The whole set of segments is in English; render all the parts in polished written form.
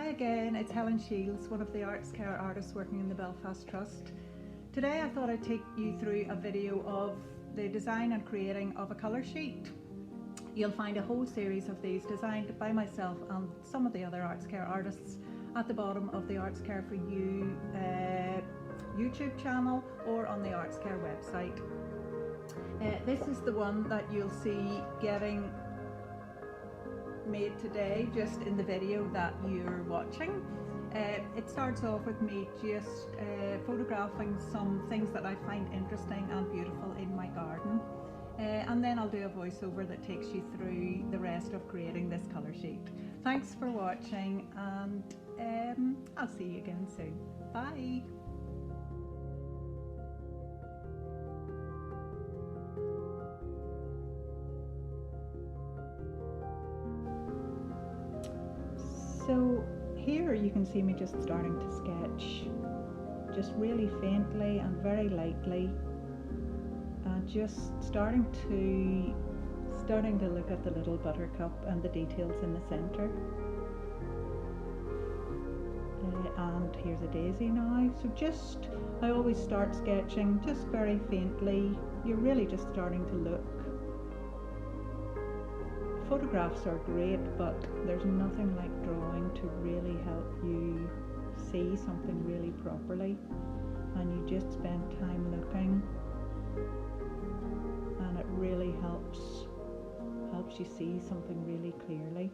Hi again, it's Helen Shields, one of the arts care artists working in the Belfast Trust. Today I thought I'd take you through a video of the design and creating of a colour sheet. You'll find a whole series of these designed by myself and some of the other arts care artists at the bottom of the Arts Care for You YouTube channel or on the Arts Care website. This is the one that you'll see getting made today, just in the video that you're watching. It starts off with me just photographing some things that I find interesting and beautiful in my garden, and then I'll do a voiceover that takes you through the rest of creating this colour sheet. Thanks for watching, and I'll see you again soon. Bye! So here you can see me just starting to sketch, just really faintly and very lightly, and just starting to look at the little buttercup and the details in the centre. And here's a daisy now. So I always start sketching just very faintly. You're really just starting to look. Photographs are great, but there's nothing like drawing to really help you see something really properly, and you just spend time looking, and it really helps you see something really clearly.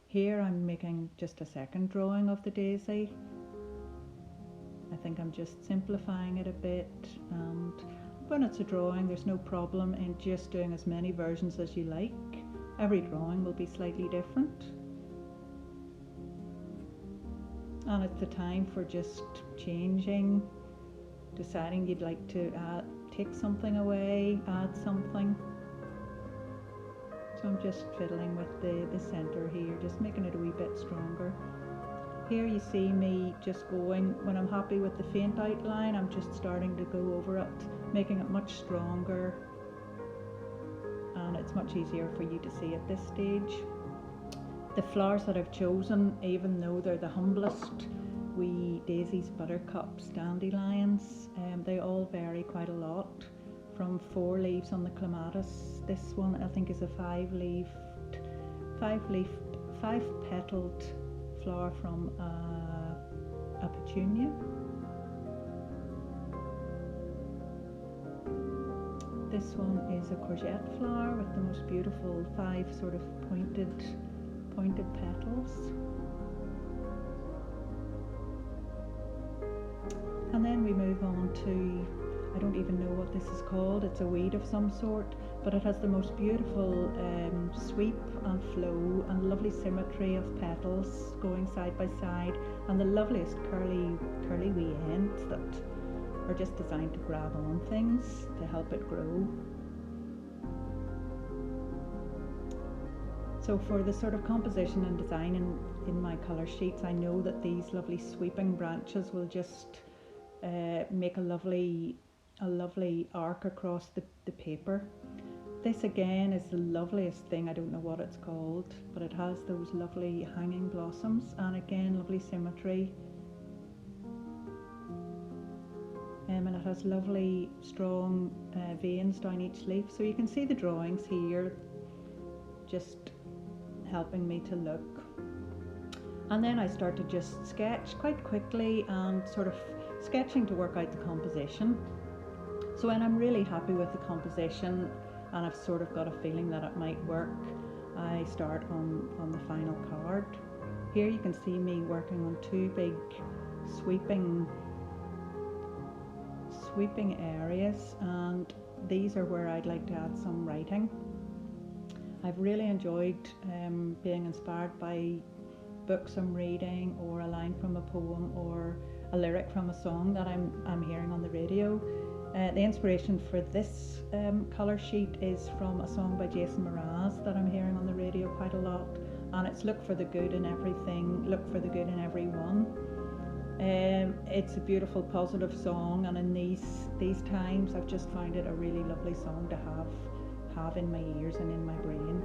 Here I'm making just a second drawing of the daisy. I think I'm just simplifying it a bit, and when it's a drawing, there's no problem in just doing as many versions as you like. Every drawing will be slightly different. And it's the time for just changing, deciding you'd like to take something away, add something. So I'm just fiddling with the centre here, just making it a wee bit stronger. Here you see me just going, when I'm happy with the faint outline, I'm just starting to go over it, making it much stronger, and it's much easier for you to see at this stage. The flowers that I've chosen, even though they're the humblest, wee daisies, buttercups, dandelions, they all vary quite a lot, from 4 leaves on the clematis. This one I think is a 5-petaled flower from a petunia. This one is a courgette flower with the most beautiful 5 sort of pointed petals. And then we move on to, I don't even know what this is called, it's a weed of some sort, but it has the most beautiful sweep and flow and lovely symmetry of petals going side by side, and the loveliest curly wee ends that are just designed to grab on things to help it grow. So for the sort of composition and design in my colour sheets, I know that these lovely sweeping branches will just make a lovely arc across the paper. This again is the loveliest thing, I don't know what it's called, but it has those lovely hanging blossoms, and again lovely symmetry. And it has lovely strong veins down each leaf, so you can see the drawings here just helping me to look. And then I start to just sketch quite quickly and sort of sketching to work out the composition. So when I'm really happy with the composition and I've sort of got a feeling that it might work, I start on the final card. Here you can see me working on 2 big sweeping areas, and these are where I'd like to add some writing. I've really enjoyed being inspired by books I'm reading, or a line from a poem, or a lyric from a song that I'm hearing on the radio. The inspiration for this colour sheet is from a song by Jason Mraz that I'm hearing on the radio quite a lot, and it's look for the good in everything, look for the good in everyone. It's a beautiful, positive song, and in these times I've just found it a really lovely song to have in my ears and in my brain.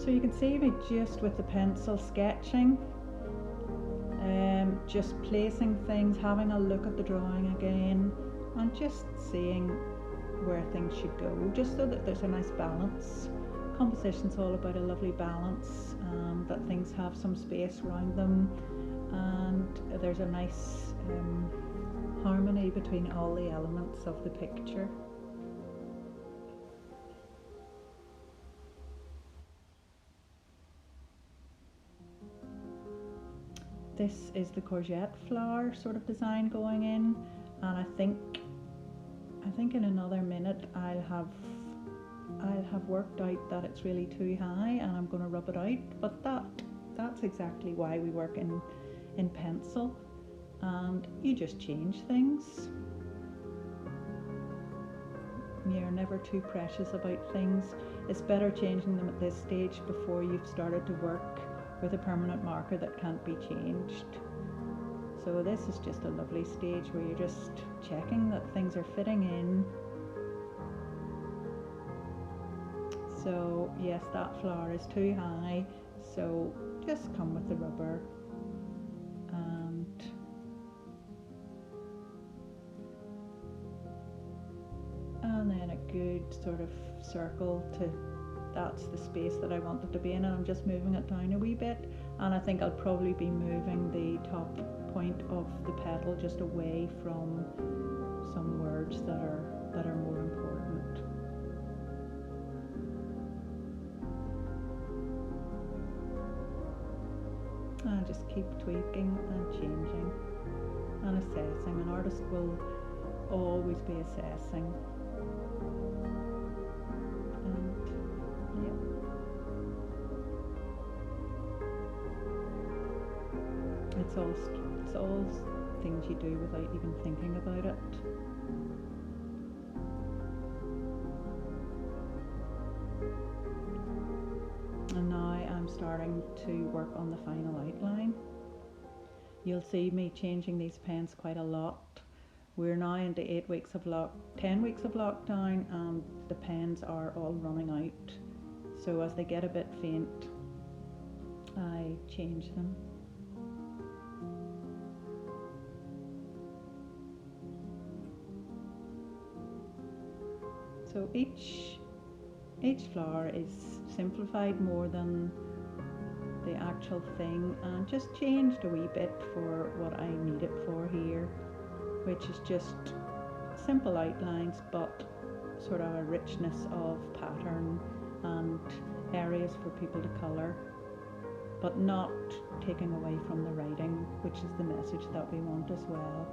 So you can see me just with the pencil sketching, just placing things, having a look at the drawing again, and just seeing where things should go, just so that there's a nice balance. Composition's all about a lovely balance, that things have some space around them, and there's a nice harmony between all the elements of the picture. This is the courgette flower sort of design going in, and I think in another minute I'll have worked out that it's really too high and I'm going to rub it out, but that's exactly why we work in pencil, and you just change things. You're never too precious about things. It's better changing them at this stage before you've started to work with a permanent marker that can't be changed. So this is just a lovely stage where you're just checking that things are fitting in. So yes, that flower is too high, so just come with the rubber and then a good sort of circle to, that's the space that I want it to be in, and I'm just moving it down a wee bit, and I think I'll probably be moving the top point of the petal just away from some words that are more important. And just keep tweaking and changing and assessing. An artist will always be assessing. It's all things you do without even thinking about it. And now I'm starting to work on the final outline. You'll see me changing these pens quite a lot. We're now into 10 weeks of lockdown, and the pens are all running out. So as they get a bit faint, I change them. So each flower is simplified more than the actual thing, and just changed a wee bit for what I need it for here, which is just simple outlines but sort of a richness of pattern and areas for people to colour, but not taking away from the writing, which is the message that we want as well.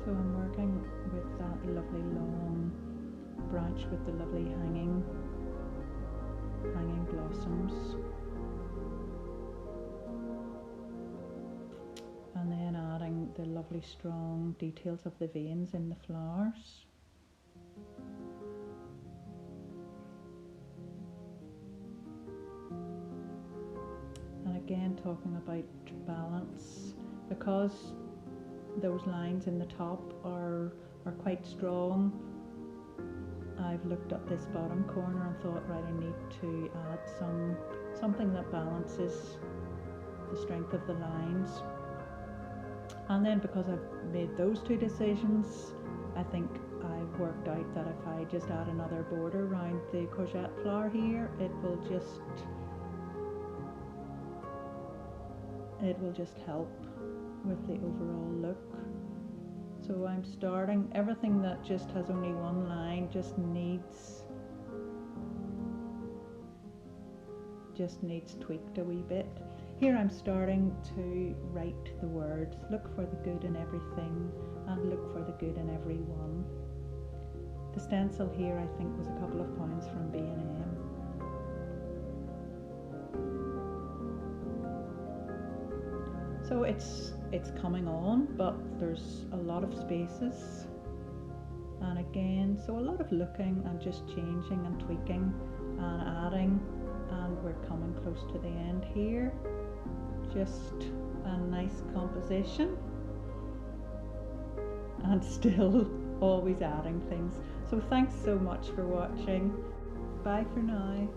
So I'm working with that lovely long branch with the lovely hanging blossoms, and then adding the lovely strong details of the veins in the flowers. And again, talking about balance, because those lines in the top are quite strong, I've looked at this bottom corner and thought, right, I need to add something that balances the strength of the lines. And then because I've made those two decisions, I think I've worked out that if I just add another border around the courgette flower here, it will just help with the overall look. So I'm starting, everything that just has only one line just needs tweaked a wee bit. Here I'm starting to write the words, look for the good in everything and look for the good in everyone. The stencil here I think was a couple of pounds from B&M. So it's coming on, but there's a lot of spaces, and again, so a lot of looking and just changing and tweaking and adding, and we're coming close to the end here. Just a nice composition and still always adding things. So thanks so much for watching. Bye for now.